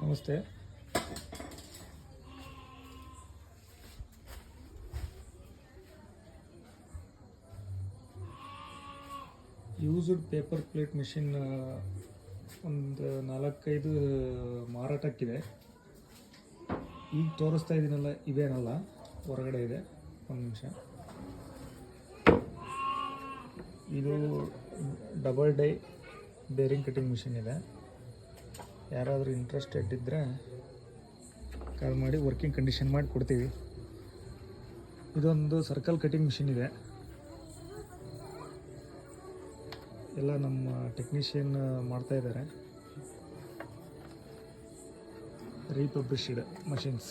ನಮಸ್ತೆ. Used paper plate machine ಒಂದು 4-5 ಮಾರಾಟಕ್ಕಿದೆ. ಈಗ ತೋರಿಸ್ತಾ ಇದ್ದೀನಲ್ಲ, ಇವೇನಲ್ಲ, ಹೊರಗಡೆ ಇದೆ. ಒಂದು ನಿಮಿಷ. ಇದು double die bearing cutting machine ಇದೆ. ಯಾರಾದರೂ ಇಂಟ್ರೆಸ್ಟೆಡ್ ಇದ್ದರೆ ಕಾಲ್ ಮಾಡಿ, ವರ್ಕಿಂಗ್ ಕಂಡೀಷನ್ ಮಾಡಿ ಕೊಡ್ತೀವಿ. ಇದೊಂದು ಸರ್ಕಲ್ ಕಟಿಂಗ್ ಮಿಷಿನ್ ಇದೆ. ಎಲ್ಲ ನಮ್ಮ ಟೆಕ್ನಿಷಿಯನ್ ಮಾಡ್ತಾಯಿದ್ದಾರೆ. ರೀಪಬ್ಲಿಷ್ಡ್ ಮಷಿನ್ಸ್.